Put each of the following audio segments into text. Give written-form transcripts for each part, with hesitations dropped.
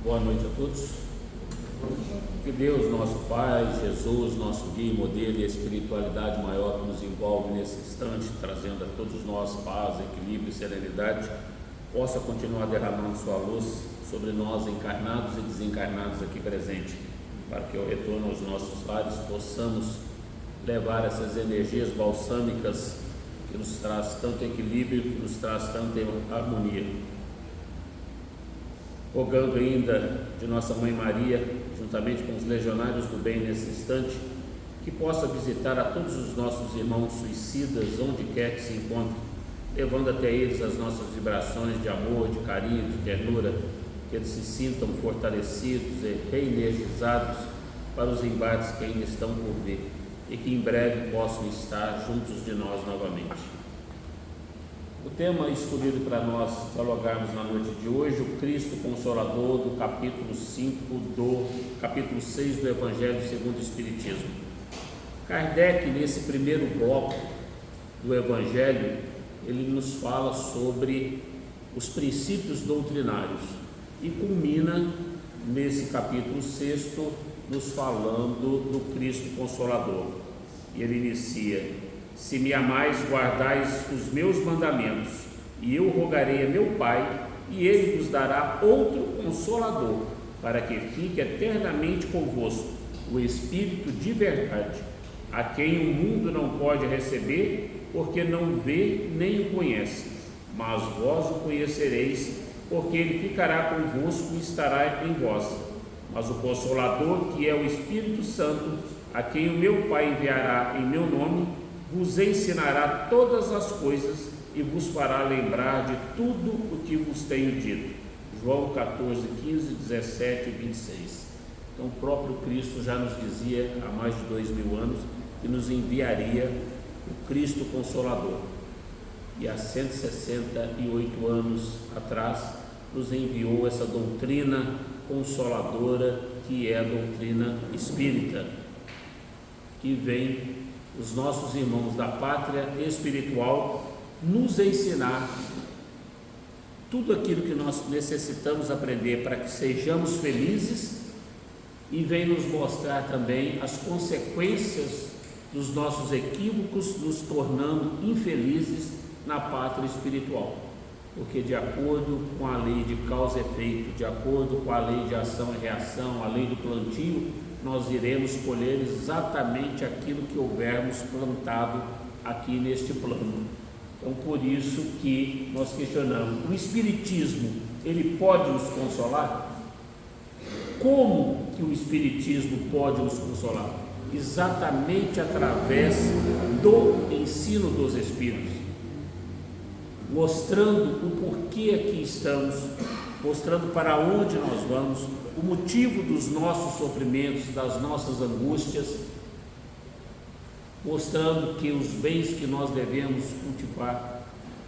Boa noite a todos. Que Deus, nosso Pai, Jesus, nosso guia e modelo e a espiritualidade maior que nos envolve nesse instante, trazendo a todos nós paz, equilíbrio e serenidade, possa continuar derramando sua luz sobre nós, encarnados e desencarnados aqui presentes, para que ao retorno aos nossos lares possamos levar essas energias balsâmicas que nos traz tanto equilíbrio, que nos traz tanta harmonia. Rogando ainda de Nossa Mãe Maria, juntamente com os legionários do bem nesse instante, que possa visitar a todos os nossos irmãos suicidas, onde quer que se encontrem, levando até eles as nossas vibrações de amor, de carinho, de ternura, que eles se sintam fortalecidos e reenergizados para os embates que ainda estão por vir e que em breve possam estar juntos de nós novamente. O tema escolhido para nós dialogarmos na noite de hoje, o Cristo Consolador, do capítulo 5 do capítulo 6 do Evangelho segundo o Espiritismo. Kardec, nesse primeiro bloco do Evangelho, ele nos fala sobre os princípios doutrinários e culmina nesse capítulo 6 nos falando do Cristo Consolador. E ele inicia: se me amais, guardais os meus mandamentos, e eu rogarei a meu Pai, e ele vos dará outro Consolador, para que fique eternamente convosco, o Espírito de verdade, a quem o mundo não pode receber, porque não vê nem o conhece, mas vós o conhecereis, porque ele ficará convosco e estará em vós. Mas o Consolador, que é o Espírito Santo, a quem o meu Pai enviará em meu nome, vos ensinará todas as coisas e vos fará lembrar de tudo o que vos tenho dito. João 14, 15, 17 e 26. Então o próprio Cristo já nos dizia há mais de 2000 anos que nos enviaria o Cristo Consolador. E há 168 anos atrás nos enviou essa doutrina consoladora, que é a doutrina espírita, que vem os nossos irmãos da pátria espiritual nos ensinar tudo aquilo que nós necessitamos aprender para que sejamos felizes, e vem nos mostrar também as consequências dos nossos equívocos, nos tornando infelizes na pátria espiritual, porque de acordo com a lei de causa e efeito, de acordo com a lei de ação e reação, a lei do plantio, nós iremos colher exatamente aquilo que houvermos plantado aqui neste plano. Então, por isso que nós questionamos: o Espiritismo, ele pode nos consolar? Como que o Espiritismo pode nos consolar? Exatamente através do ensino dos Espíritos, mostrando o porquê aqui estamos, mostrando para onde nós vamos, o motivo dos nossos sofrimentos, das nossas angústias, mostrando que os bens que nós devemos cultivar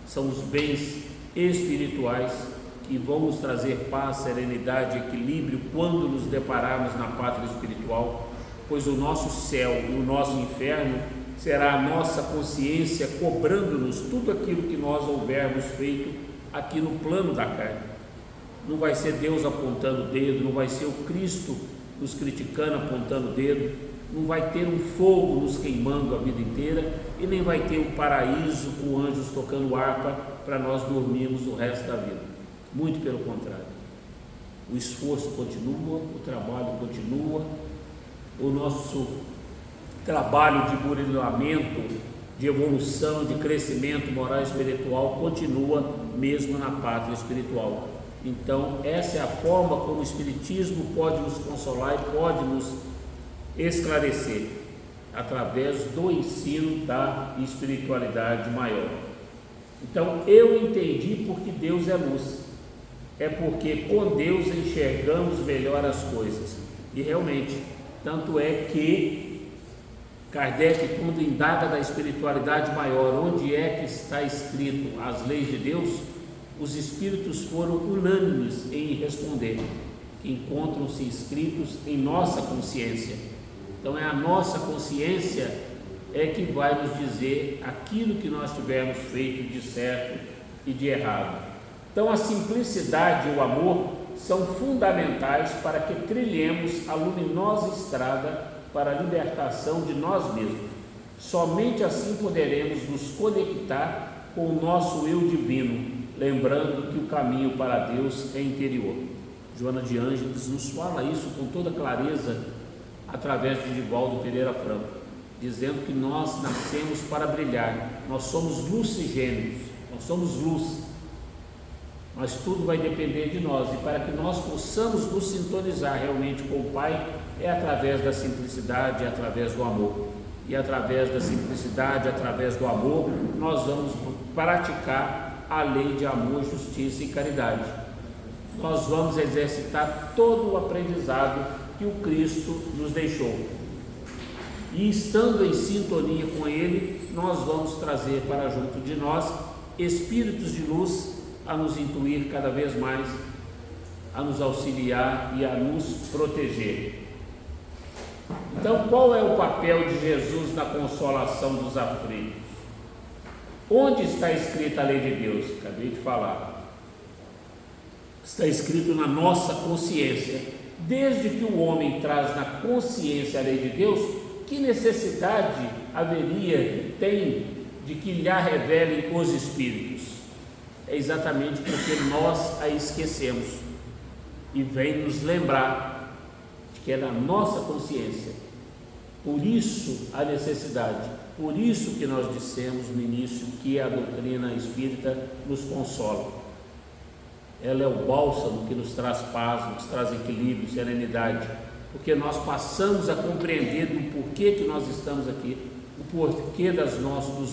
são os bens espirituais, que vão nos trazer paz, serenidade e equilíbrio quando nos depararmos na pátria espiritual, pois o nosso céu e o nosso inferno será a nossa consciência cobrando-nos tudo aquilo que nós houvermos feito aqui no plano da carne. Não vai ser Deus apontando o dedo, não vai ser o Cristo nos criticando, apontando o dedo, não vai ter um fogo nos queimando a vida inteira, e nem vai ter um paraíso com anjos tocando harpa para nós dormirmos o resto da vida. Muito pelo contrário. O esforço continua, o trabalho continua, o nosso trabalho de burilamento, de evolução, de crescimento moral e espiritual continua mesmo na pátria espiritual. Então, essa é a forma como o Espiritismo pode nos consolar e pode nos esclarecer, através do ensino da espiritualidade maior. Então, eu entendi porque Deus é luz, é porque com Deus enxergamos melhor as coisas. E realmente, tanto é que Kardec, quando indaga da espiritualidade maior, onde é que está escrito as leis de Deus, os espíritos foram unânimes em responder: encontram-se escritos em nossa consciência. Então é a nossa consciência que vai nos dizer aquilo que nós tivermos feito de certo e de errado. Então a simplicidade e o amor são fundamentais para que trilhemos a luminosa estrada para a libertação de nós mesmos. Somente assim poderemos nos conectar com o nosso eu divino, lembrando que o caminho para Deus é interior. Joana de Ângeles nos fala isso com toda clareza através de Divaldo Pereira Franco, dizendo que nós nascemos para brilhar, nós somos lucigênios, nós somos luz, mas tudo vai depender de nós, e para que nós possamos nos sintonizar realmente com o Pai, é através da simplicidade, é através do amor, e através da simplicidade, através do amor, nós vamos praticar a lei de amor, justiça e caridade. Nós vamos exercitar todo o aprendizado que o Cristo nos deixou, e estando em sintonia com Ele, nós vamos trazer para junto de nós espíritos de luz a nos intuir cada vez mais, a nos auxiliar e a nos proteger. Então, qual é o papel de Jesus na consolação dos aflitos? Onde está escrita a lei de Deus? Acabei de falar. Está escrito na nossa consciência. Desde que o homem traz na consciência a lei de Deus, que necessidade haveria, tem, de que lhe revelem os Espíritos? É exatamente porque nós a esquecemos, e vem nos lembrar de que é na nossa consciência. Por isso a necessidade, por isso que nós dissemos no início que a doutrina espírita nos consola. Ela é o bálsamo que nos traz paz, nos traz equilíbrio, serenidade, porque nós passamos a compreender do porquê que nós estamos aqui, o porquê dos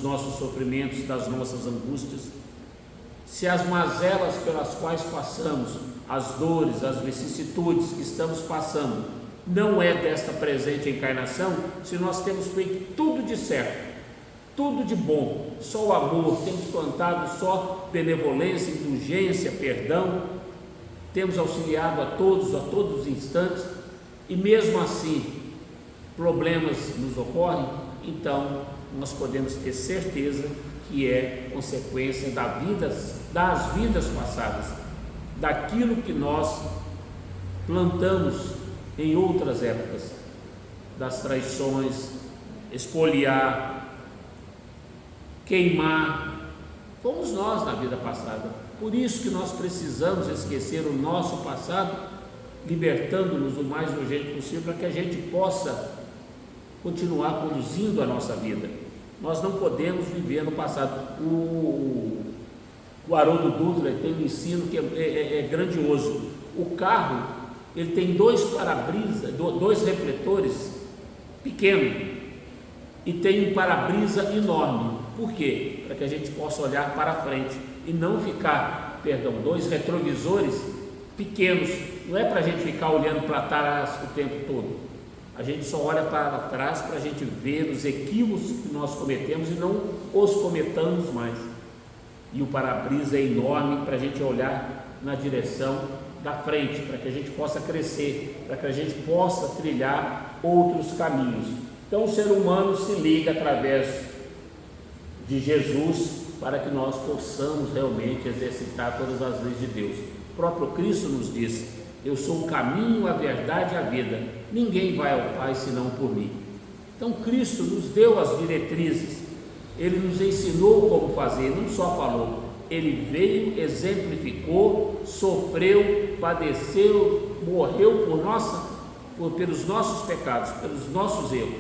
nossos sofrimentos, das nossas angústias. Se as mazelas pelas quais passamos, as dores, as vicissitudes que estamos passando, não é desta presente encarnação, se nós temos feito tudo de certo, tudo de bom, só o amor, temos plantado só benevolência, indulgência, perdão, temos auxiliado a todos os instantes, e mesmo assim problemas nos ocorrem, então nós podemos ter certeza que é consequência das vidas passadas, daquilo que nós plantamos em outras épocas, das traições, espoliar, queimar, fomos nós na vida passada. Por isso que nós precisamos esquecer o nosso passado, libertando-nos o mais urgente possível, para que a gente possa continuar conduzindo a nossa vida. Nós não podemos viver no passado. O Haroldo Dutra tem um ensino que é grandioso. O carro, ele tem dois para-brisa, dois refletores pequenos, e tem um para-brisa enorme. Por quê? Para que a gente possa olhar para frente e não ficar, dois retrovisores pequenos. Não é para a gente ficar olhando para trás o tempo todo. A gente só olha para trás para a gente ver os equívocos que nós cometemos e não os cometamos mais. E o para-brisa é enorme para a gente olhar na direção da frente, para que a gente possa crescer, para que a gente possa trilhar outros caminhos. Então o ser humano se liga através de Jesus para que nós possamos realmente exercitar todas as leis de Deus. O próprio Cristo nos disse: eu sou o caminho, a verdade e a vida, ninguém vai ao Pai senão por mim. Então Cristo nos deu as diretrizes, Ele nos ensinou como fazer, não só falou, Ele veio, exemplificou, sofreu, padeceu, morreu pelos nossos pecados, pelos nossos erros,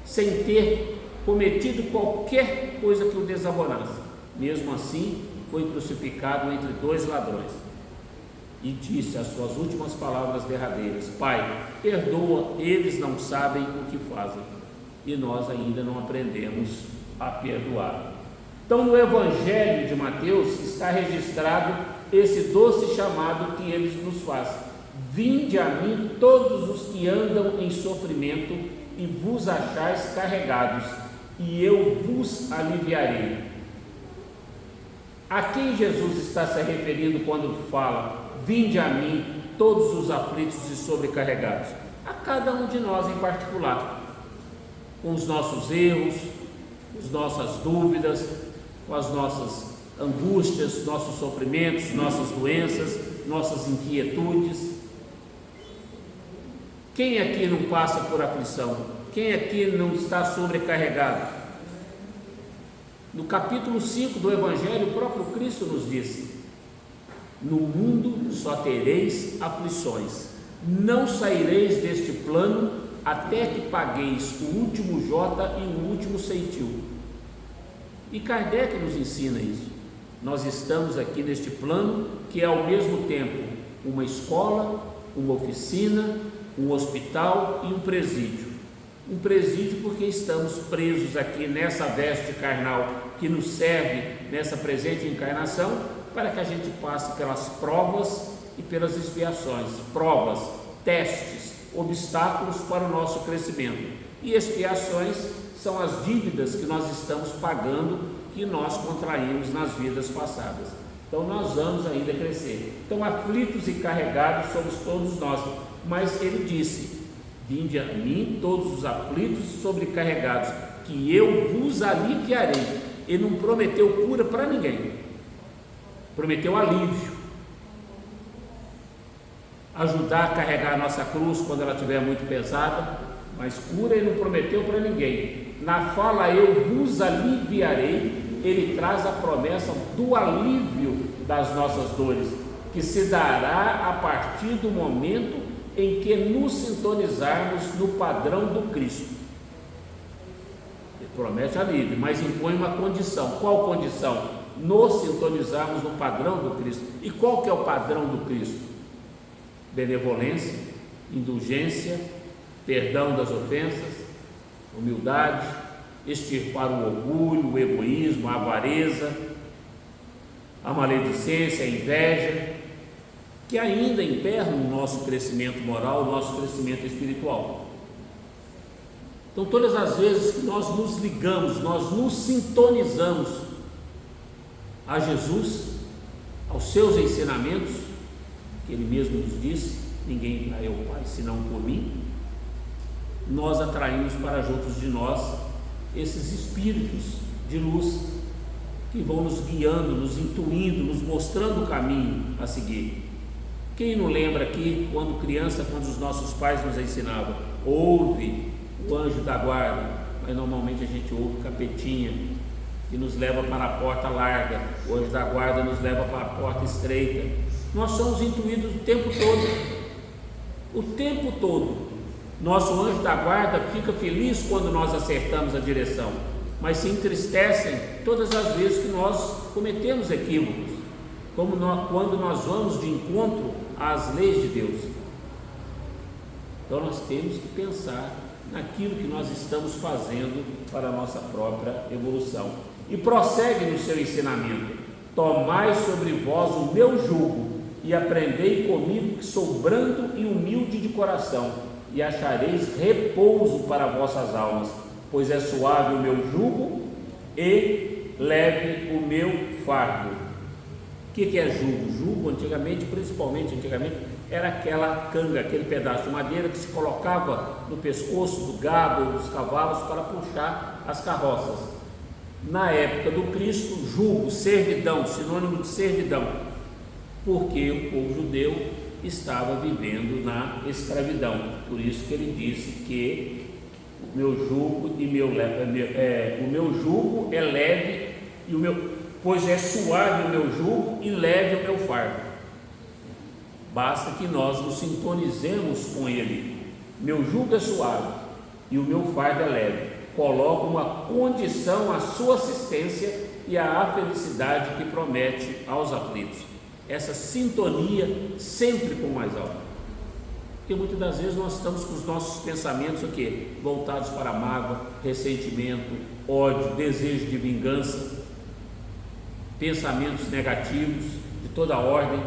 sem ter cometido qualquer coisa que o desabonasse. Mesmo assim, foi crucificado entre dois ladrões e disse as suas últimas palavras derradeiras: Pai, perdoa, eles não sabem o que fazem. E nós ainda não aprendemos a perdoar. Então no Evangelho de Mateus está registrado esse doce chamado que ele nos faz: vinde a mim todos os que andam em sofrimento e vos achais carregados, e eu vos aliviarei. A quem Jesus está se referindo quando fala: vinde a mim todos os aflitos e sobrecarregados? A cada um de nós em particular, com os nossos erros, as nossas dúvidas, com as nossas angústias, nossos sofrimentos, nossas doenças, nossas inquietudes. Quem aqui não passa por aflição? Quem aqui não está sobrecarregado? No capítulo 5 do Evangelho, o próprio Cristo nos disse: no mundo só tereis aflições, não saireis deste plano até que pagueis o último jota e o último ceitil. E Kardec nos ensina isso. Nós estamos aqui neste plano que é ao mesmo tempo uma escola, uma oficina, um hospital e um presídio. Um presídio porque estamos presos aqui nessa veste carnal que nos serve nessa presente encarnação para que a gente passe pelas provas e pelas expiações. Provas, testes, obstáculos para o nosso crescimento. E expiações são as dívidas que nós estamos pagando, que nós contraímos nas vidas passadas. Então nós vamos ainda crescer. Então aflitos e carregados somos todos nós. Mas ele disse: vinde a mim todos os aflitos e sobrecarregados, que eu vos aliviarei. Ele não prometeu cura para ninguém, prometeu alívio, ajudar a carregar a nossa cruz quando ela estiver muito pesada, mas cura ele não prometeu para ninguém. Na fala eu vos aliviarei, ele traz a promessa do alívio das nossas dores, que se dará a partir do momento em que nos sintonizarmos no padrão do Cristo. Ele promete alívio, mas impõe uma condição. Qual condição? Nos sintonizarmos no padrão do Cristo. E qual que é o padrão do Cristo? Benevolência, indulgência, perdão das ofensas, humildade, extirpar o orgulho, o egoísmo, a avareza, a maledicência, a inveja, que ainda emperram o nosso crescimento moral, o nosso crescimento espiritual. Então, todas as vezes que nós nos ligamos, nós nos sintonizamos a Jesus, aos seus ensinamentos, que ele mesmo nos disse: ninguém vai ao Pai senão por mim, nós atraímos para juntos de nós esses espíritos de luz que vão nos guiando, nos intuindo, nos mostrando o caminho a seguir. Quem não lembra aqui, quando criança, quando os nossos pais nos ensinavam: ouve o anjo da guarda, mas normalmente a gente ouve o capetinha, que nos leva para a porta larga, o anjo da guarda nos leva para a porta estreita. Nós somos intuídos o tempo todo. Nosso anjo da guarda fica feliz quando nós acertamos a direção, mas se entristecem todas as vezes que nós cometemos equívocos, quando nós vamos de encontro às leis de Deus. Então nós temos que pensar naquilo que nós estamos fazendo para a nossa própria evolução. E prossegue no seu ensinamento: tomai sobre vós o meu jugo e aprendei comigo, que sou brando e humilde de coração, e achareis repouso para vossas almas, pois é suave o meu jugo e leve o meu fardo. O que é jugo? Jugo, principalmente antigamente, era aquela canga, aquele pedaço de madeira que se colocava no pescoço do gado ou dos cavalos para puxar as carroças. Na época do Cristo, jugo, servidão, sinônimo de servidão, porque o povo judeu estava vivendo na escravidão. Por isso que ele disse que o meu jugo é leve pois é suave o meu jugo e leve o meu fardo. Basta que nós nos sintonizemos com ele. Meu jugo é suave e o meu fardo é leve. Coloca uma condição à sua assistência e à felicidade que promete aos aflitos. Essa sintonia sempre com o mais alto. Porque muitas das vezes nós estamos com os nossos pensamentos voltados para a mágoa, ressentimento, ódio, desejo de vingança, pensamentos negativos de toda ordem.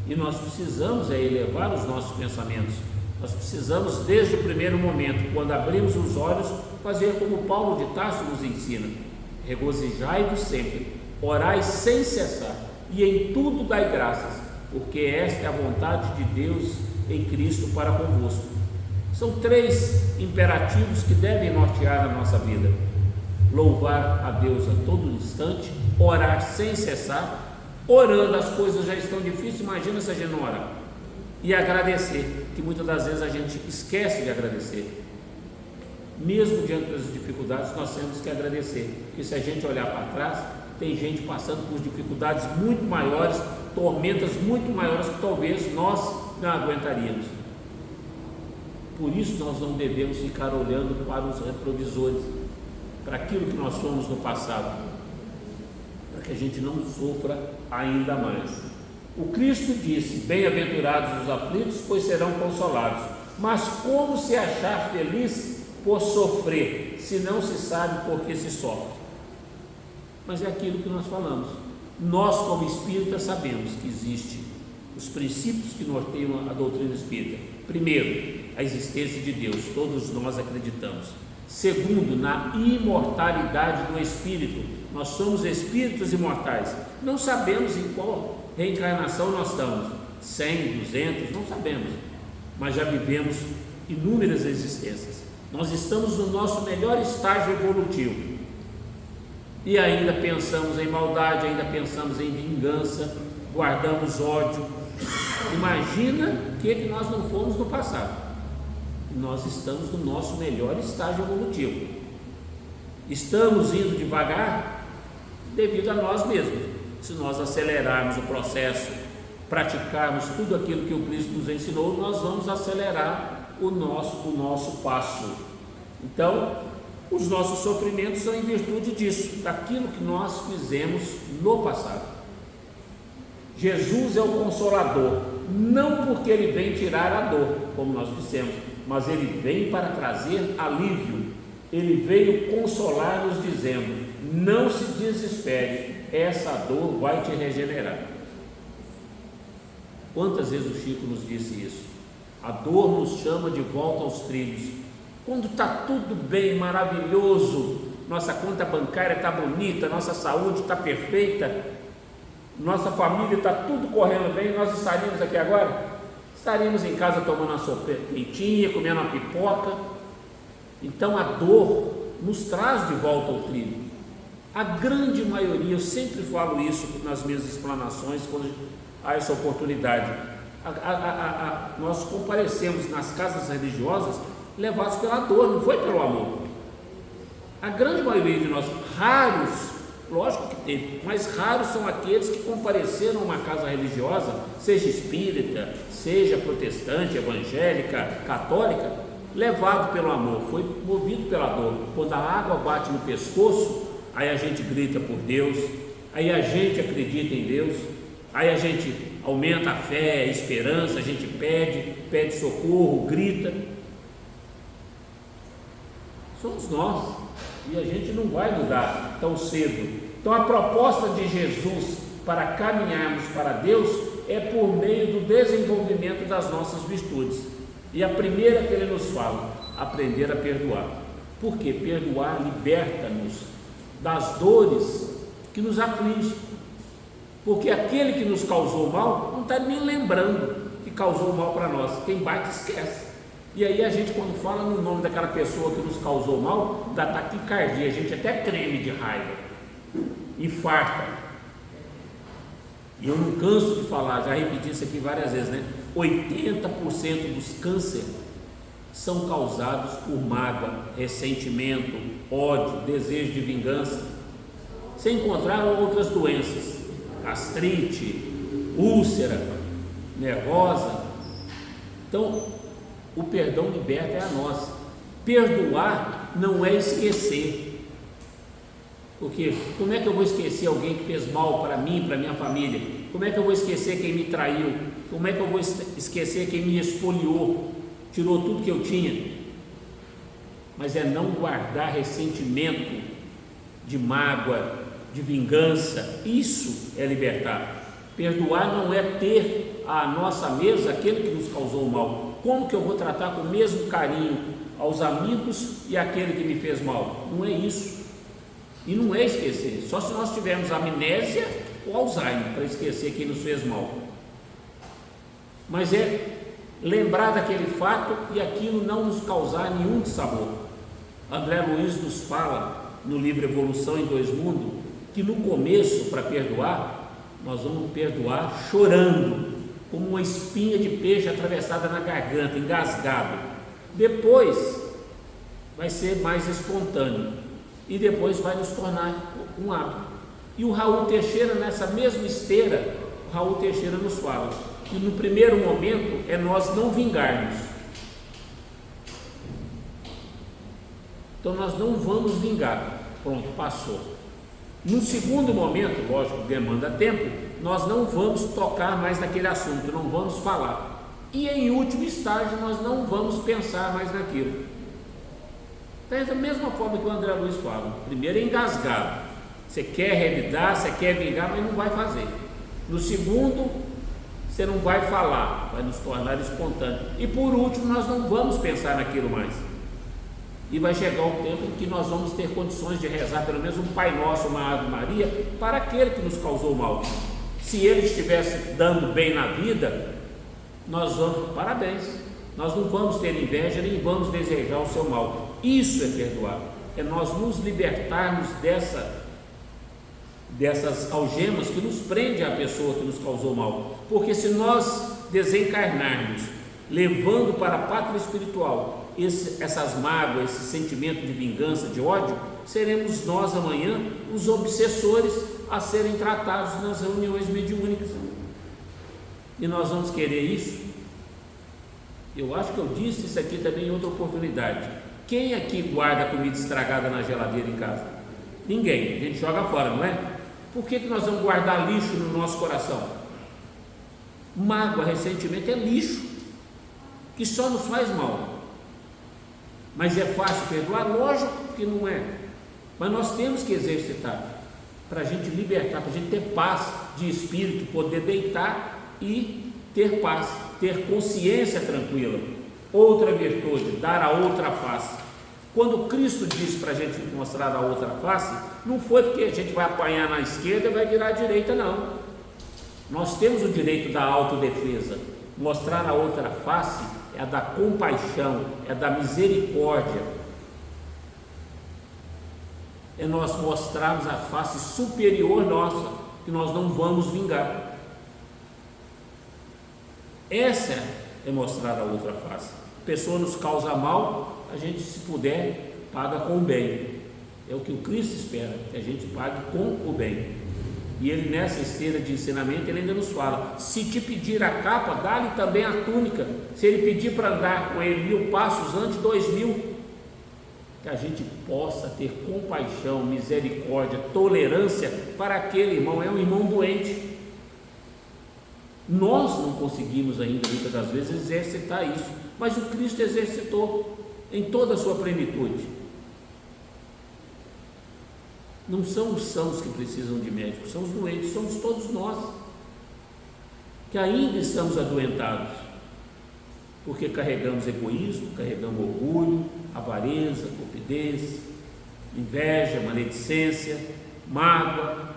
E nós precisamos elevar os nossos pensamentos. Nós precisamos, desde o primeiro momento, quando abrimos os olhos, fazer como Paulo de Tarso nos ensina: regozijai-vos sempre, orai sem cessar, e em tudo dai graças, porque esta é a vontade de Deus em Cristo para convosco. São 3 imperativos que devem nortear a nossa vida: louvar a Deus a todo instante, orar sem cessar orando, as coisas já estão difíceis, imagina se a gente não orar. E agradecer, que muitas das vezes a gente esquece de agradecer. Mesmo diante das dificuldades, nós temos que agradecer, porque se a gente olhar para trás, tem gente passando por dificuldades muito maiores, tormentas muito maiores que talvez nós não aguentaríamos. Por isso nós não devemos ficar olhando para os retrovisores, para aquilo que nós fomos no passado, para que a gente não sofra ainda mais. O Cristo disse: bem-aventurados os aflitos, pois serão consolados. Mas como se achar feliz por sofrer, se não se sabe por que se sofre? Mas é aquilo que nós falamos. Nós, como espíritas, sabemos que existem os princípios que norteiam a doutrina espírita. Primeiro, a existência de Deus, todos nós acreditamos. Segundo, na imortalidade do espírito. Nós somos espíritos imortais. Não sabemos em qual reencarnação nós estamos, 100, 200, não sabemos, mas já vivemos inúmeras existências. Nós estamos no nosso melhor estágio evolutivo e ainda pensamos em maldade, ainda pensamos em vingança, guardamos ódio. Imagina o que nós não fomos no passado. Nós estamos no nosso melhor estágio evolutivo. Estamos indo devagar devido a nós mesmos. Se nós acelerarmos o processo, praticarmos tudo aquilo que o Cristo nos ensinou, nós vamos acelerar o nosso passo. Então, os nossos sofrimentos são em virtude disso, daquilo que nós fizemos no passado. Jesus é o Consolador, não porque Ele vem tirar a dor, como nós dissemos, mas Ele vem para trazer alívio. Ele veio consolar-nos dizendo: não se desespere, essa dor vai te regenerar. Quantas vezes o Chico nos disse isso? A dor nos chama de volta aos trilhos. Quando está tudo bem, maravilhoso, nossa conta bancária está bonita, nossa saúde está perfeita, nossa família está tudo correndo bem, nós estaríamos aqui agora? Estaríamos em casa tomando uma sopa quentinha, comendo uma pipoca. Então a dor nos traz de volta ao trilho. A grande maioria, eu sempre falo isso nas minhas explanações, quando há essa oportunidade, nós comparecemos nas casas religiosas levados pela dor, não foi pelo amor. A grande maioria de nós, raros, lógico que teve, mas raros são aqueles que compareceram a uma casa religiosa, seja espírita, seja protestante, evangélica, católica, levado pelo amor, foi movido pela dor. Quando a água bate no pescoço, aí a gente grita por Deus, aí a gente acredita em Deus, aí a gente aumenta a fé, a esperança, a gente pede socorro, grita. Somos nós, e a gente não vai mudar tão cedo. Então a proposta de Jesus para caminharmos para Deus é por meio do desenvolvimento das nossas virtudes. E a primeira que Ele nos fala, aprender a perdoar. Por quê? Perdoar liberta-nos das dores que nos afligem, porque aquele que nos causou mal não está nem lembrando que causou mal para nós. Quem bate esquece. E aí a gente, quando fala no nome daquela pessoa que nos causou mal, dá taquicardia, a gente até treme de raiva, infarta. E eu não canso de falar, já repeti isso aqui várias vezes, né? 80% dos cânceres são causados por mágoa, ressentimento, ódio, desejo de vingança. Você encontraram outras doenças, gastrite, úlcera, nervosa. Então, o perdão liberta é a nossa. Perdoar não é esquecer. Porque como é que eu vou esquecer alguém que fez mal para mim, para minha família? Como é que eu vou esquecer quem me traiu? Como é que eu vou esquecer quem me espoliou, tirou tudo que eu tinha? Mas é não guardar ressentimento, de mágoa, de vingança. Isso é libertar. Perdoar não é ter à nossa mesa aquele que nos causou mal. Como que eu vou tratar com o mesmo carinho aos amigos e aquele que me fez mal? Não é isso. E não é esquecer, só se nós tivermos amnésia ou Alzheimer para esquecer quem nos fez mal. Mas é lembrar daquele fato e aquilo não nos causar nenhum dissabor. André Luiz nos fala no livro Evolução em Dois Mundos que no começo, para perdoar, nós vamos perdoar chorando, como uma espinha de peixe atravessada na garganta, engasgado. Depois vai ser mais espontâneo e depois vai nos tornar um hábito. E o Raul Teixeira, nessa mesma esteira, o Raul Teixeira nos fala que no primeiro momento é nós não vingarmos. Então nós não vamos vingar, pronto, passou. No segundo momento, lógico, demanda tempo, nós não vamos tocar mais naquele assunto, não vamos falar. E em último estágio, nós não vamos pensar mais naquilo. Então é da mesma forma que o André Luiz fala, primeiro é engasgado, você quer revidar, você quer vingar, mas não vai fazer. No segundo, você não vai falar, vai nos tornar espontâneo. E por último, nós não vamos pensar naquilo mais. E vai chegar um tempo em que nós vamos ter condições de rezar pelo menos um Pai Nosso, uma Ave Maria, para aquele que nos causou mal. Se ele estivesse dando bem na vida, nós vamos, parabéns, nós não vamos ter inveja, nem vamos desejar o seu mal. Isso é perdoar, é nós nos libertarmos dessas algemas que nos prende à pessoa que nos causou mal. Porque se nós desencarnarmos, levando para a pátria espiritual essas mágoas, esse sentimento de vingança, de ódio, seremos nós amanhã os obsessores a serem tratados nas reuniões mediúnicas. E nós vamos querer isso? Eu acho que eu disse isso aqui também em outra oportunidade. Quem aqui guarda comida estragada na geladeira em casa? Ninguém, a gente joga fora, não é? Por que nós vamos guardar lixo no nosso coração? Mágoa, ressentimento é lixo, que só nos faz mal. Mas é fácil perdoar? Lógico que não é, mas nós temos que exercitar, para a gente libertar, para a gente ter paz de espírito, poder deitar e ter paz, ter consciência tranquila. Outra virtude, dar a outra face. Quando Cristo disse para a gente mostrar a outra face, não foi porque a gente vai apanhar na esquerda e vai virar à direita, não. Nós temos o direito da autodefesa. Mostrar a outra face é a da compaixão, é da misericórdia. É nós mostrarmos a face superior nossa, que nós não vamos vingar. Essa é mostrar a outra face. A pessoa nos causa mal, a gente, se puder, paga com o bem. É o que o Cristo espera, que a gente pague com o bem. E ele, nessa esteira de ensinamento, ele ainda nos fala: se te pedir a capa, dá-lhe também a túnica. Se ele pedir para andar com ele 1000 passos, ande 2000. Que a gente possa ter compaixão, misericórdia, tolerância para aquele irmão. É um irmão doente. Nós não conseguimos ainda, muitas das vezes, exercitar isso, mas o Cristo exercitou em toda a sua plenitude. Não são os sãos que precisam de médicos, são os doentes, somos todos nós, que ainda estamos adoentados, porque carregamos egoísmo, carregamos orgulho, avareza, cupidez, inveja, maledicência, mágoa.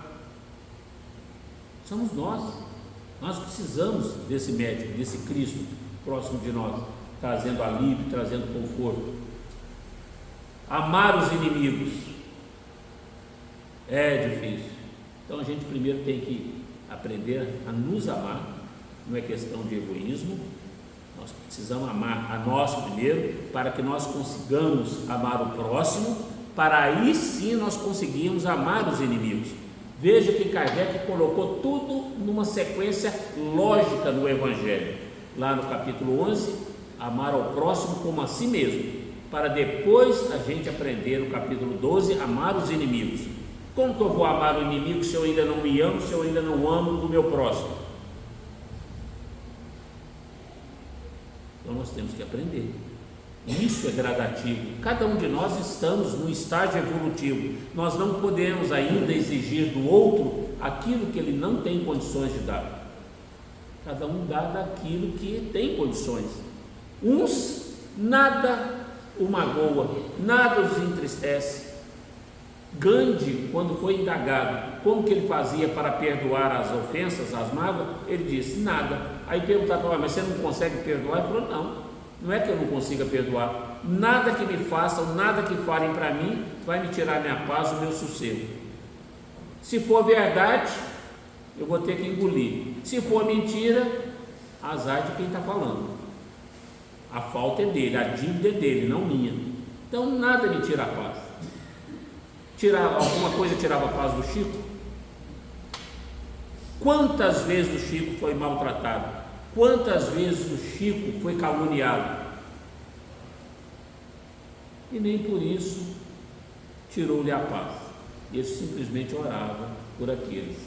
Somos nós precisamos desse médico, desse Cristo próximo de nós, trazendo alívio, trazendo conforto. Amar os inimigos é difícil, então a gente primeiro tem que aprender a nos amar. Não é questão de egoísmo, nós precisamos amar a nós primeiro, para que nós consigamos amar o próximo, para aí sim nós conseguimos amar os inimigos. Veja que Kardec colocou tudo numa sequência lógica no Evangelho, lá no capítulo 11, amar ao próximo como a si mesmo, para depois a gente aprender no capítulo 12, amar os inimigos. Como que eu vou amar o inimigo se eu ainda não me amo, se eu ainda não amo o meu próximo? Então nós temos que aprender. Isso é gradativo. Cada um de nós estamos num estágio evolutivo. Nós não podemos ainda exigir do outro aquilo que ele não tem condições de dar. Cada um dá daquilo que tem condições. Uns, nada o magoa, nada os entristece. Gandhi, quando foi indagado como que ele fazia para perdoar as ofensas, as mágoas, ele disse: nada. Aí perguntaram: mas você não consegue perdoar? Ele falou: não é que eu não consiga perdoar, nada que me façam, nada que falem para mim vai me tirar minha paz, o meu sossego. Se for verdade, eu vou ter que engolir. Se for mentira, azar de quem está falando. A falta é dele, a dívida é dele, não minha. Então nada me tira a paz. Alguma coisa tirava a paz do Chico? Quantas vezes o Chico foi maltratado? Quantas vezes o Chico foi caluniado? E nem por isso tirou-lhe a paz. Ele simplesmente orava por aqueles.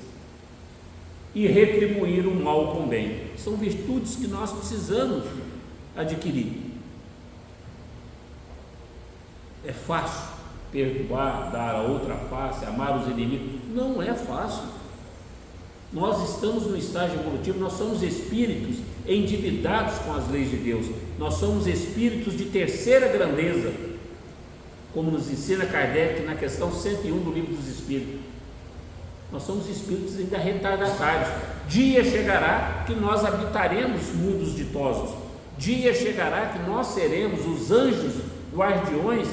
E retribuir o mal com o bem. São virtudes que nós precisamos adquirir. É fácil perdoar, dar a outra face, amar os inimigos? Não é fácil. Nós estamos no estágio evolutivo, nós somos espíritos endividados com as leis de Deus, nós somos espíritos de terceira grandeza, como nos ensina Kardec na questão 101 do Livro dos Espíritos. Nós somos espíritos ainda retardatários. Dia chegará que nós habitaremos mundos ditosos, dia chegará que nós seremos os anjos guardiões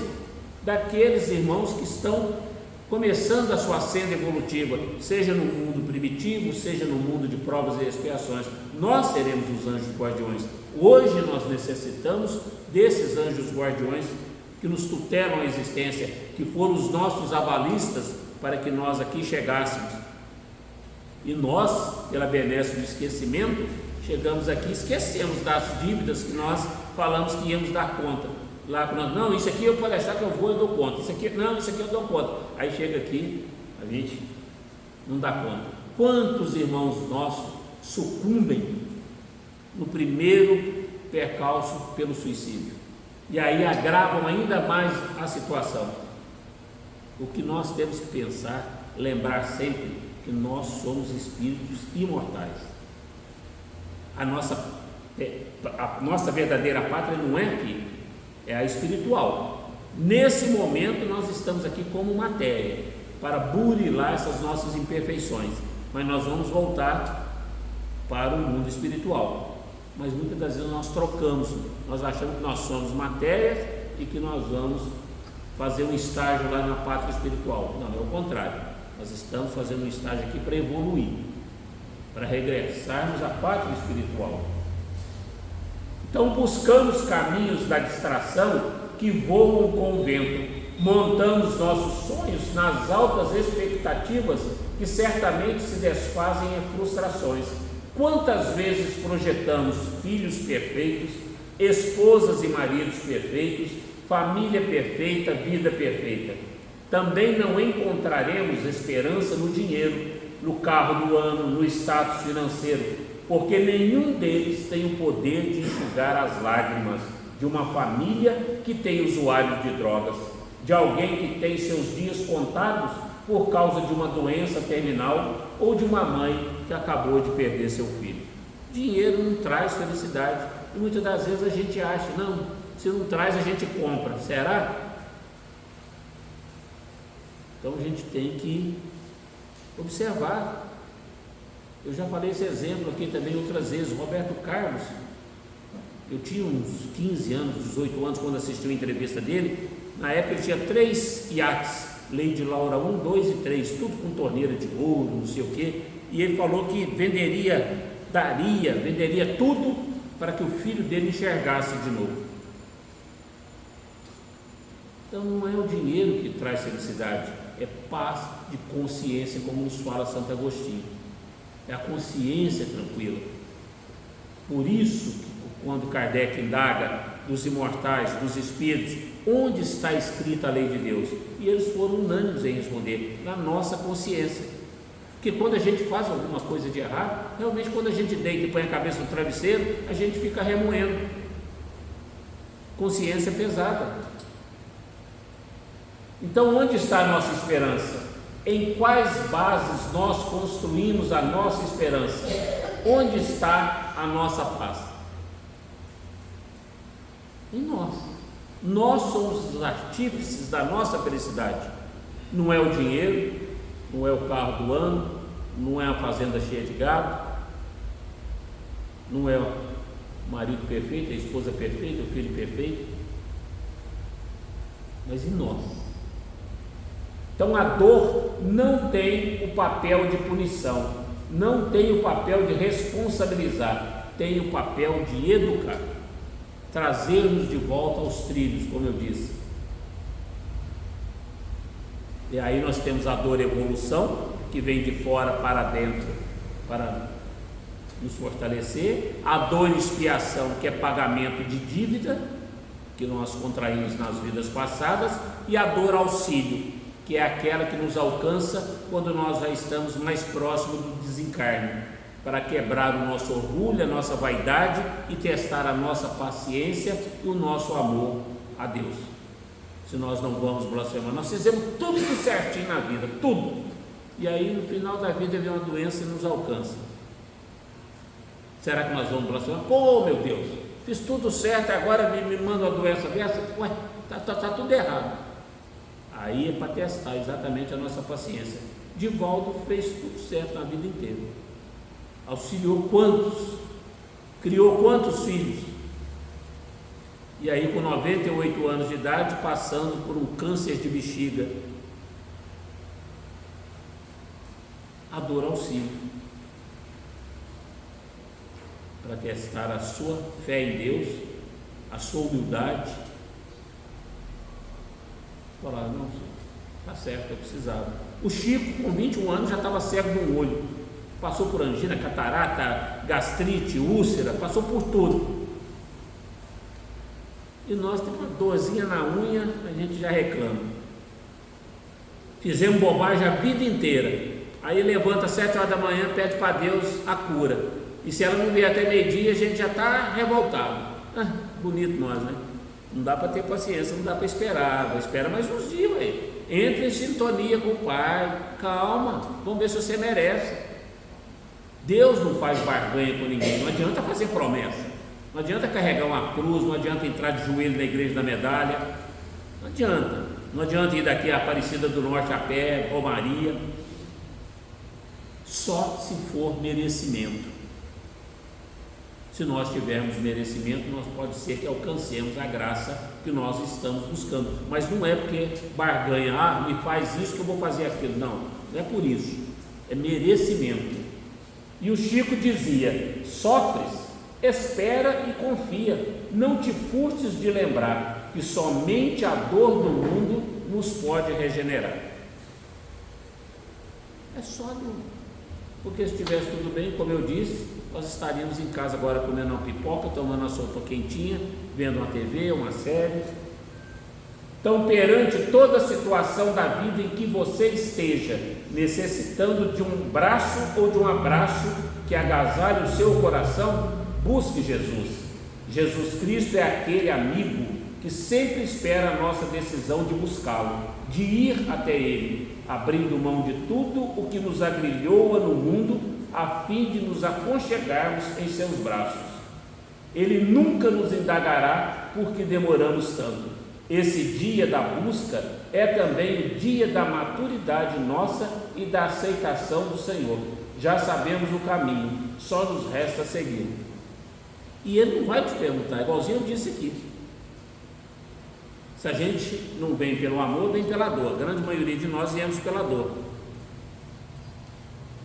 daqueles irmãos que estão começando a sua senda evolutiva, seja no mundo primitivo, seja no mundo de provas e expiações. Nós seremos os anjos guardiões. Hoje nós necessitamos desses anjos guardiões que nos tutelam a existência, que foram os nossos avalistas para que nós aqui chegássemos. E nós, pela benesse do esquecimento, chegamos aqui, esquecemos das dívidas que nós falamos que íamos dar conta. Lá para nós, não, isso aqui eu pode achar que eu vou, eu dou conta. Isso aqui, não, isso aqui eu dou conta. Aí chega aqui, a gente não dá conta. Quantos irmãos nossos sucumbem no primeiro percalço pelo suicídio? E aí agravam ainda mais a situação. O que nós temos que pensar, lembrar sempre que nós somos espíritos imortais. A nossa verdadeira pátria não é aqui, é a espiritual. Nesse momento nós estamos aqui como matéria, para burilar essas nossas imperfeições, mas nós vamos voltar para o mundo espiritual. Mas muitas das vezes nós trocamos, nós achamos que nós somos matéria e que nós vamos fazer um estágio lá na pátria espiritual. Não, é o contrário, nós estamos fazendo um estágio aqui para evoluir, para regressarmos à pátria espiritual. Então buscamos caminhos da distração que voam com o vento, montamos nossos sonhos nas altas expectativas que certamente se desfazem em frustrações. Quantas vezes projetamos filhos perfeitos, esposas e maridos perfeitos, família perfeita, vida perfeita? Também não encontraremos esperança no dinheiro, no carro do ano, no status financeiro, porque nenhum deles tem o poder de enxugar as lágrimas de uma família que tem usuários de drogas, de alguém que tem seus dias contados por causa de uma doença terminal ou de uma mãe que acabou de perder seu filho. Dinheiro não traz felicidade e muitas das vezes a gente acha, não, se não traz a gente compra. Será? Então a gente tem que observar. Eu já falei esse exemplo aqui também outras vezes. Roberto Carlos, eu tinha uns 15 anos, 18 anos quando assisti uma entrevista dele. Na época ele tinha 3 iates, Lady Laura 1, 2 e 3, tudo com torneira de ouro, não sei o que, e ele falou que venderia tudo para que o filho dele enxergasse de novo. Então não é o dinheiro que traz felicidade, é paz de consciência, como nos fala Santo Agostinho, é a consciência tranquila. Por isso que quando Kardec indaga dos imortais, dos espíritos, onde está escrita a lei de Deus? E eles foram unânimes em responder, na nossa consciência. Porque quando a gente faz alguma coisa de errado, realmente quando a gente deita e põe a cabeça no travesseiro, a gente fica remoendo. Consciência pesada. Então onde está a nossa esperança? Em quais bases nós construímos a nossa esperança? Onde está a nossa paz? Em nós. Nós somos os artífices da nossa felicidade. Não é o dinheiro, não é o carro do ano, não é a fazenda cheia de gado, não é o marido perfeito, a esposa perfeita, o filho perfeito, mas em nós. Então a dor não tem o papel de punição, não tem o papel de responsabilizar, tem o papel de educar, trazer-nos de volta aos trilhos, como eu disse. E aí nós temos a dor evolução, que vem de fora para dentro, para nos fortalecer, a dor expiação, que é pagamento de dívida, que nós contraímos nas vidas passadas, e a dor auxílio, que é aquela que nos alcança quando nós já estamos mais próximos do desencarne, para quebrar o nosso orgulho, a nossa vaidade e testar a nossa paciência e o nosso amor a Deus. Se nós não vamos blasfemar, nós fizemos tudo certinho na vida, tudo, e aí no final da vida vem uma doença e nos alcança. Será que nós vamos blasfemar? Pô, meu Deus, fiz tudo certo, agora me manda uma doença dessa? Ué, tá tudo errado. Aí é para testar exatamente a nossa paciência. Divaldo fez tudo certo na vida inteira, auxiliou quantos, criou quantos filhos, e aí com 98 anos de idade, passando por um câncer de bexiga, a dor auxílio, para testar a sua fé em Deus, a sua humildade. Falar, não, está certo, eu precisava. O Chico, com 21 anos, já estava cego de um olho, passou por angina, catarata, gastrite, úlcera, passou por tudo. E nós temos uma dorzinha na unha, a gente já reclama. Fizemos bobagem a vida inteira. Aí levanta às 7 horas da manhã, pede para Deus a cura. E se ela não vier até meio-dia, a gente já está revoltado. Bonito nós, né? Não dá para ter paciência, não dá para esperar. Espera mais uns dias, aí. Entre em sintonia com o Pai. Calma, vamos ver se você merece. Deus não faz barganha com ninguém. Não adianta fazer promessa. Não adianta carregar uma cruz, não adianta entrar de joelho na igreja da medalha, não adianta. Não adianta ir daqui a Aparecida do Norte a pé, Romaria, só se for merecimento. Se nós tivermos merecimento, nós pode ser que alcancemos a graça que nós estamos buscando, mas não é porque barganha, me faz isso que eu vou fazer aquilo, não é por isso, é merecimento. E o Chico dizia, sofres, espera e confia, não te furtes de lembrar que somente a dor do mundo nos pode regenerar. É só dor, porque se estivesse tudo bem, como eu disse, nós estaríamos em casa agora comendo uma pipoca, tomando uma sopa quentinha, vendo uma TV, uma série. Então, perante toda a situação da vida em que você esteja necessitando de um braço ou de um abraço que agasalhe o seu coração, busque Jesus. Jesus Cristo é aquele amigo que sempre espera a nossa decisão de buscá-lo, de ir até Ele, abrindo mão de tudo o que nos agrilhoa no mundo, a fim de nos aconchegarmos em seus braços. Ele nunca nos indagará porque demoramos tanto. Esse dia da busca é também o dia da maturidade nossa e da aceitação do Senhor. Já sabemos o caminho, só nos resta seguir. E Ele não vai te perguntar, igualzinho eu disse aqui. Se a gente não vem pelo amor, vem pela dor. A grande maioria de nós viemos pela dor,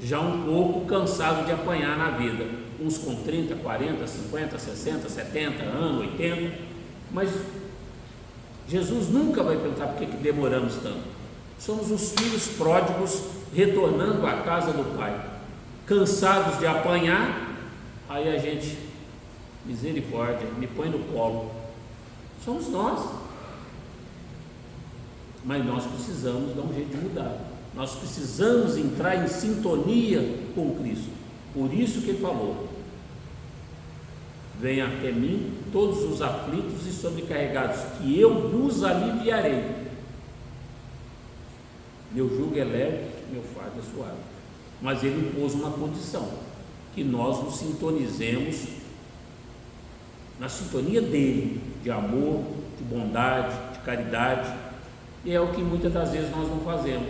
já um pouco cansado de apanhar na vida, uns com 30, 40, 50, 60, 70 anos, 80, mas Jesus nunca vai perguntar por que demoramos tanto. Somos os filhos pródigos retornando à casa do Pai, cansados de apanhar, aí a gente, misericórdia, me põe no colo. Somos nós, mas nós precisamos dar um jeito de mudar. Nós precisamos entrar em sintonia com Cristo. Por isso que Ele falou, venham até mim todos os aflitos e sobrecarregados, que eu vos aliviarei. Meu jugo é leve, meu fardo é suave. Mas Ele impôs uma condição, que nós nos sintonizemos na sintonia dEle, de amor, de bondade, de caridade, e é o que muitas das vezes nós não fazemos.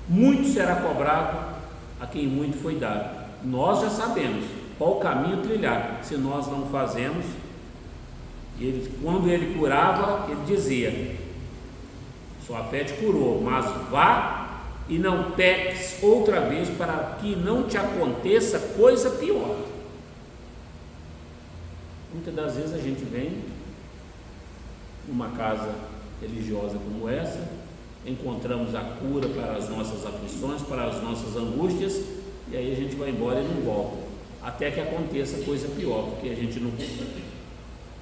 Muito será cobrado a quem muito foi dado. Nós já sabemos qual o caminho trilhar. Se nós não fazemos, quando Ele curava, Ele dizia, sua fé te curou, mas vá e não peques outra vez, para que não te aconteça coisa pior. Muitas das vezes a gente vem numa casa religiosa como essa, encontramos a cura para as nossas aflições, para as nossas angústias, e aí a gente vai embora e não volta, até que aconteça coisa pior, porque a gente não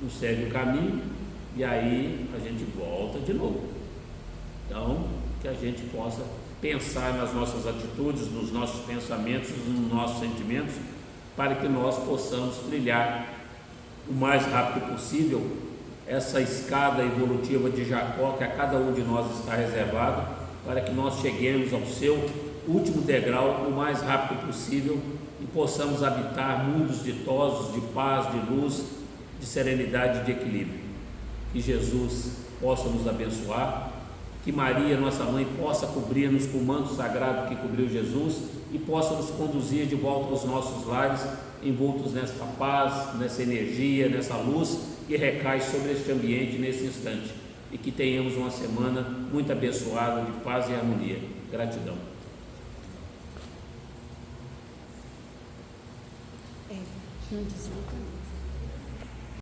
segue o caminho, e aí a gente volta de novo. Então, que a gente possa pensar nas nossas atitudes, nos nossos pensamentos, nos nossos sentimentos, para que nós possamos trilhar o mais rápido possível essa escada evolutiva de Jacó, que a cada um de nós está reservado, para que nós cheguemos ao seu último degrau o mais rápido possível e possamos habitar mundos ditosos, de paz, de luz, de serenidade e de equilíbrio. Que Jesus possa nos abençoar, que Maria, nossa mãe, possa cobrir-nos com o manto sagrado que cobriu Jesus e possa nos conduzir de volta aos nossos lares, envoltos nesta paz, nessa energia, nessa luz que recai sobre este ambiente nesse instante, e que tenhamos uma semana muito abençoada de paz e harmonia. Gratidão. Não desliga.